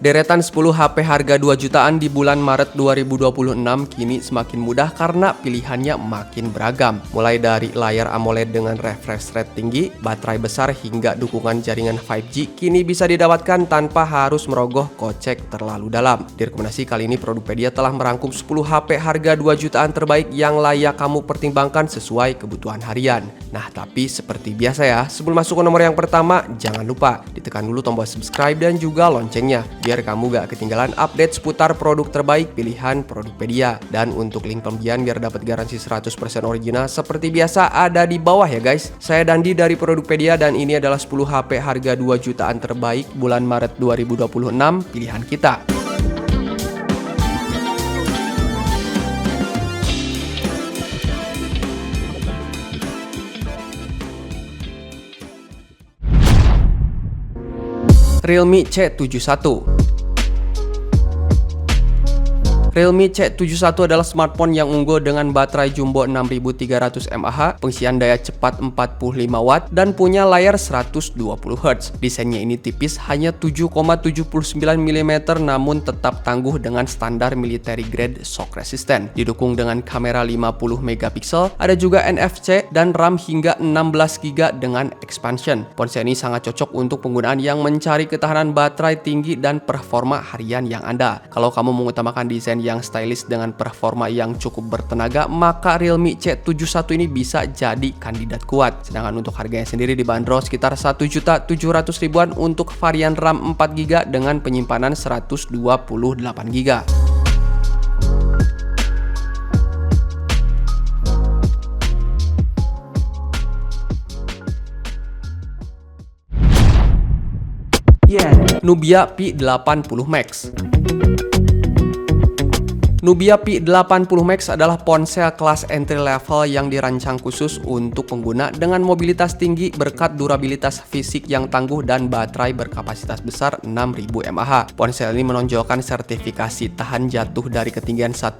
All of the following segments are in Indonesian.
Deretan 10 HP harga 2 jutaan di bulan Maret 2026 kini semakin mudah karena pilihannya makin beragam. Mulai dari layar AMOLED dengan refresh rate tinggi, baterai besar hingga dukungan jaringan 5G kini bisa didapatkan tanpa harus merogoh kocek terlalu dalam. Di rekomendasi kali ini Produkpedia telah merangkum 10 HP harga 2 jutaan terbaik yang layak kamu pertimbangkan sesuai kebutuhan harian. Nah, tapi seperti biasa ya, sebelum masuk ke nomor yang pertama, jangan lupa ditekan dulu tombol subscribe dan juga loncengnya biar kamu gak ketinggalan update seputar produk terbaik pilihan Produkpedia. Dan untuk link pembelian biar dapat garansi 100% original seperti biasa ada di bawah ya guys. Saya Dandi dari Produkpedia dan ini adalah 10 HP harga 2 jutaan terbaik bulan Maret 2026 pilihan kita. Realme C71. Realme C71 adalah smartphone yang unggul dengan baterai jumbo 6300 mAh, pengisian daya cepat 45 Watt, dan punya layar 120 Hz. Desainnya ini tipis, hanya 7,79 mm namun tetap tangguh dengan standar military grade shock resistant. Didukung dengan kamera 50 megapiksel, ada juga NFC dan RAM hingga 16 GB dengan expansion. Ponsel ini sangat cocok untuk penggunaan yang mencari ketahanan baterai tinggi dan performa harian yang Anda. Kalau kamu mengutamakan desain yang stylish dengan performa yang cukup bertenaga, maka Realme C71 ini bisa jadi kandidat kuat. Sedangkan untuk harganya sendiri dibanderol sekitar 1.700.000-an untuk varian RAM 4GB dengan penyimpanan 128GB. Nubia P80 Max. Nubia P80 Max adalah ponsel kelas entry level yang dirancang khusus untuk pengguna dengan mobilitas tinggi berkat durabilitas fisik yang tangguh dan baterai berkapasitas besar 6000 mAh. Ponsel ini menonjolkan sertifikasi tahan jatuh dari ketinggian 1,8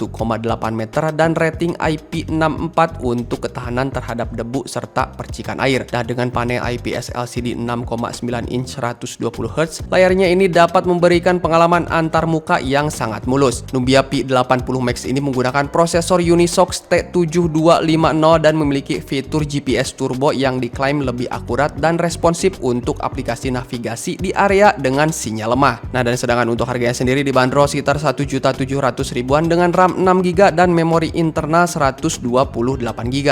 meter dan rating IP64 untuk ketahanan terhadap debu serta percikan air. Dan dengan panel IPS LCD 6,9 inch 120 Hz, layarnya ini dapat memberikan pengalaman antar muka yang sangat mulus. Nubia P80 Max ini menggunakan prosesor Unisoc T7250 dan memiliki fitur GPS turbo yang diklaim lebih akurat dan responsif untuk aplikasi navigasi di area dengan sinyal lemah. Nah, dan sedangkan untuk harganya sendiri dibanderol sekitar 1.700.000-an dengan RAM 6GB dan memori internal 128GB.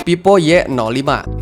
Vivo Y05.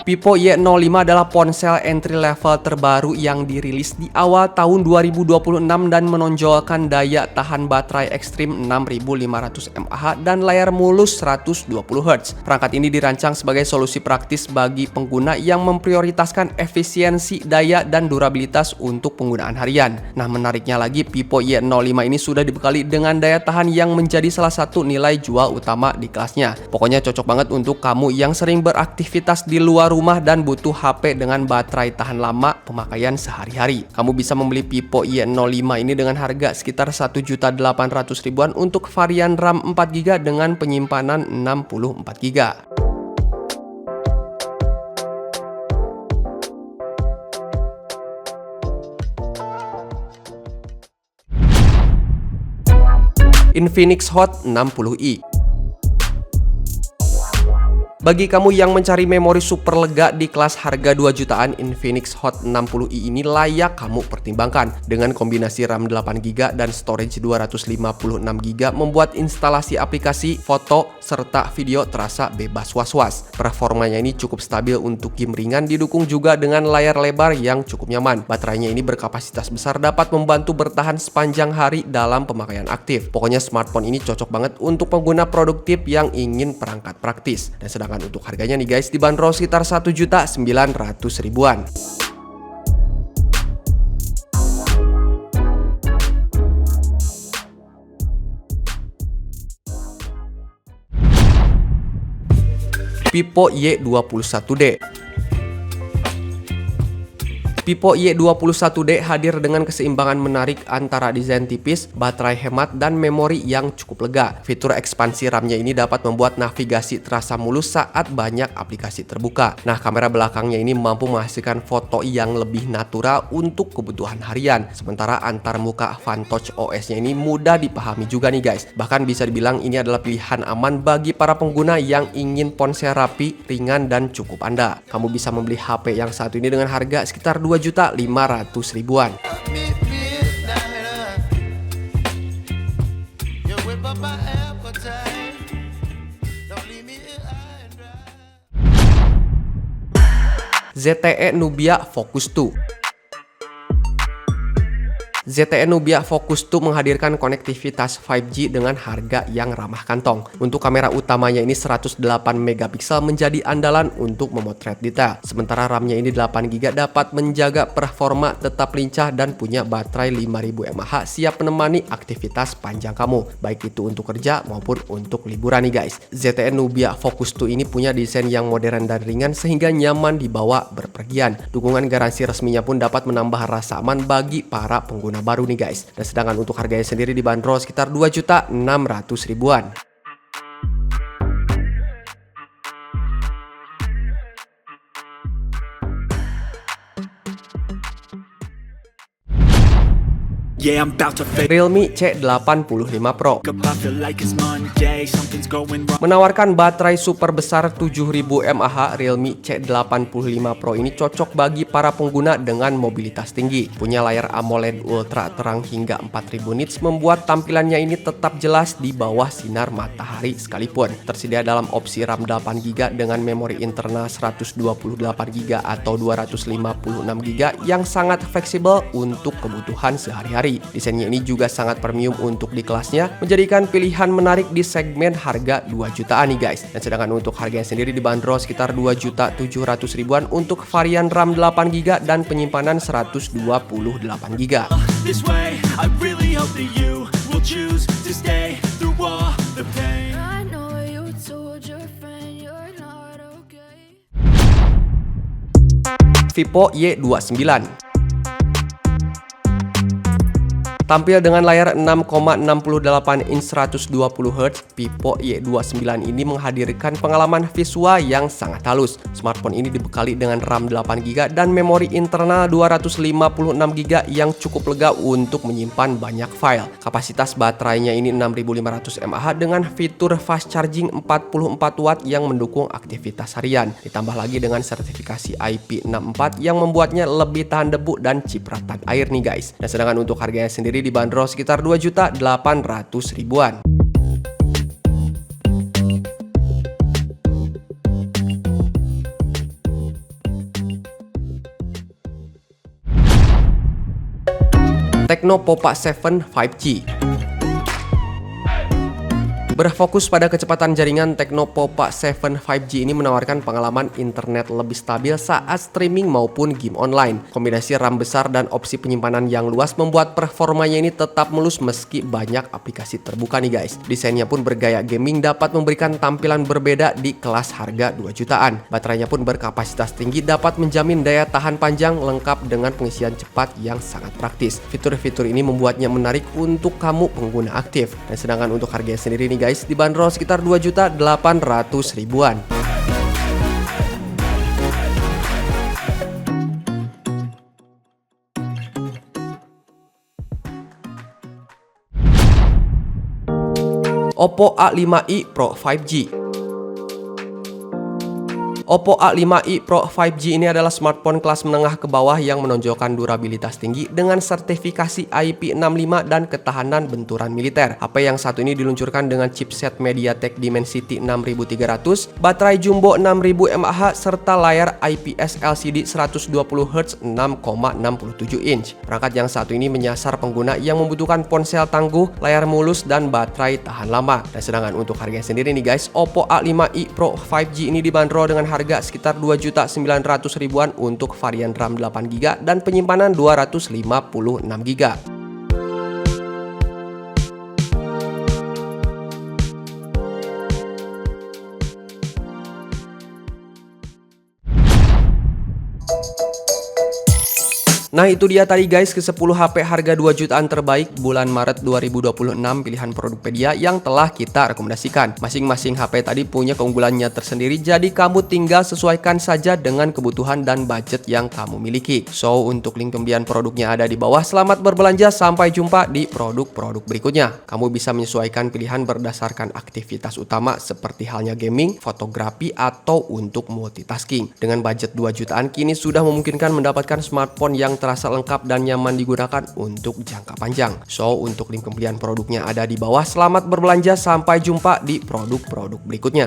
Vivo Y05 adalah ponsel entry level terbaru yang dirilis di awal tahun 2026 dan menonjolkan daya tahan baterai ekstrim 6500 mAh dan layar mulus 120 Hz. Perangkat ini dirancang sebagai solusi praktis bagi pengguna yang memprioritaskan efisiensi, daya, dan durabilitas untuk penggunaan harian. Nah, menariknya lagi, Vivo Y05 ini sudah dibekali dengan daya tahan yang menjadi salah satu nilai jual utama di kelasnya. Pokoknya cocok banget untuk kamu yang sering beraktivitas di luar rumah dan butuh HP dengan baterai tahan lama pemakaian sehari-hari. Kamu bisa membeli Vivo Y05 ini dengan harga sekitar 1.800.000-an untuk varian RAM 4GB dengan penyimpanan 64GB. Infinix Hot 60i. Bagi kamu yang mencari memori super lega di kelas harga 2 jutaan, Infinix Hot 60i ini layak kamu pertimbangkan. Dengan kombinasi RAM 8GB dan storage 256GB membuat instalasi aplikasi, foto, serta video terasa bebas was-was. Performanya ini cukup stabil untuk game ringan, didukung juga dengan layar lebar yang cukup nyaman. Baterainya ini berkapasitas besar, dapat membantu bertahan sepanjang hari dalam pemakaian aktif. Pokoknya smartphone ini cocok banget untuk pengguna produktif yang ingin perangkat praktis. Dan sedangkan untuk harganya nih guys dibanderol sekitar 1.900.000-an. Vivo Y21D. Vivo Y21D hadir dengan keseimbangan menarik antara desain tipis, baterai hemat, dan memori yang cukup lega. Fitur ekspansi RAM-nya ini dapat membuat navigasi terasa mulus saat banyak aplikasi terbuka. Nah, kamera belakangnya ini mampu menghasilkan foto yang lebih natural untuk kebutuhan harian. Sementara antar muka FunTouch OS-nya ini mudah dipahami juga nih guys. Bahkan bisa dibilang ini adalah pilihan aman bagi para pengguna yang ingin ponsel rapi, ringan, dan cukup andal. Kamu bisa membeli HP yang satu ini dengan harga sekitar 2.500.000-an. ZTE Nubia Focus 2. ZTE Nubia Focus 2 menghadirkan konektivitas 5G dengan harga yang ramah kantong. Untuk kamera utamanya ini 108 megapiksel menjadi andalan untuk memotret detail. Sementara RAM-nya ini 8GB dapat menjaga performa tetap lincah dan punya baterai 5000 mAh siap menemani aktivitas panjang kamu, baik itu untuk kerja maupun untuk liburan nih guys. ZTE Nubia Focus 2 ini punya desain yang modern dan ringan sehingga nyaman dibawa berpergian. Dukungan garansi resminya pun dapat menambah rasa aman bagi para pengguna baru nih guys. Dan sedangkan untuk harganya sendiri dibanderol sekitar 2.600.000-an. Realme C85 Pro menawarkan baterai super besar 7000 mAh. Realme C85 Pro ini cocok bagi para pengguna dengan mobilitas tinggi. Punya layar AMOLED ultra terang hingga 4000 nits membuat tampilannya ini tetap jelas di bawah sinar matahari sekalipun. Tersedia dalam opsi RAM 8GB dengan memori internal 128GB atau 256GB yang sangat fleksibel untuk kebutuhan sehari-hari. Desainnya ini juga sangat premium untuk di kelasnya, menjadikan pilihan menarik di segmen harga 2 jutaan nih guys. Dan sedangkan untuk harganya sendiri dibanderol sekitar 2.700.000-an untuk varian RAM 8GB dan penyimpanan 128GB. Vivo Y29 tampil dengan layar 6,68 inch 120Hz, Vivo Y29 ini menghadirkan pengalaman visual yang sangat halus. Smartphone ini dibekali dengan RAM 8GB dan memori internal 256GB yang cukup lega untuk menyimpan banyak file. Kapasitas baterainya ini 6500 mAh dengan fitur fast charging 44 watt yang mendukung aktivitas harian. Ditambah lagi dengan sertifikasi IP64 yang membuatnya lebih tahan debu dan cipratan air nih guys. Dan sedangkan untuk harganya sendiri dibanderol sekitar 2.800.000-an. Tecno Pova 7 5G. Berfokus pada kecepatan jaringan, Tecno Pova 7 5G ini menawarkan pengalaman internet lebih stabil saat streaming maupun game online. Kombinasi RAM besar dan opsi penyimpanan yang luas membuat performanya ini tetap mulus meski banyak aplikasi terbuka nih guys. Desainnya pun bergaya gaming, dapat memberikan tampilan berbeda di kelas harga 2 jutaan. Baterainya pun berkapasitas tinggi, dapat menjamin daya tahan panjang lengkap dengan pengisian cepat yang sangat praktis. Fitur-fitur ini membuatnya menarik untuk kamu pengguna aktif. Dan sedangkan untuk harganya sendiri nih guys, dibanderol sekitar 2.800.000-an. Oppo A5i Pro 5G. Oppo A5i Pro 5G ini adalah smartphone kelas menengah ke bawah yang menonjolkan durabilitas tinggi dengan sertifikasi IP65 dan ketahanan benturan militer. HP yang satu ini diluncurkan dengan chipset MediaTek Dimensity 6300, baterai jumbo 6000 mAh, serta layar IPS LCD 120Hz 6,67 inch. Perangkat yang satu ini menyasar pengguna yang membutuhkan ponsel tangguh, layar mulus, dan baterai tahan lama. Dan sedangkan untuk harganya sendiri nih guys, Oppo A5i Pro 5G ini dibanderol dengan harga sekitar 2.900.000-an untuk varian RAM 8GB dan penyimpanan 256GB. Nah itu dia tadi guys ke 10 HP harga 2 jutaan terbaik bulan Maret 2026 pilihan Produkpedia yang telah kita rekomendasikan. Masing-masing HP tadi punya keunggulannya tersendiri, jadi kamu tinggal sesuaikan saja dengan kebutuhan dan budget yang kamu miliki. So untuk link pembelian produknya ada di bawah. Selamat berbelanja, sampai jumpa di produk-produk berikutnya. Kamu bisa menyesuaikan pilihan berdasarkan aktivitas utama seperti halnya gaming, fotografi, atau untuk multitasking. Dengan budget 2 jutaan kini sudah memungkinkan mendapatkan smartphone yang terasa lengkap dan nyaman digunakan untuk jangka panjang. So, untuk link pembelian produknya ada di bawah. Selamat berbelanja, sampai jumpa di produk-produk berikutnya.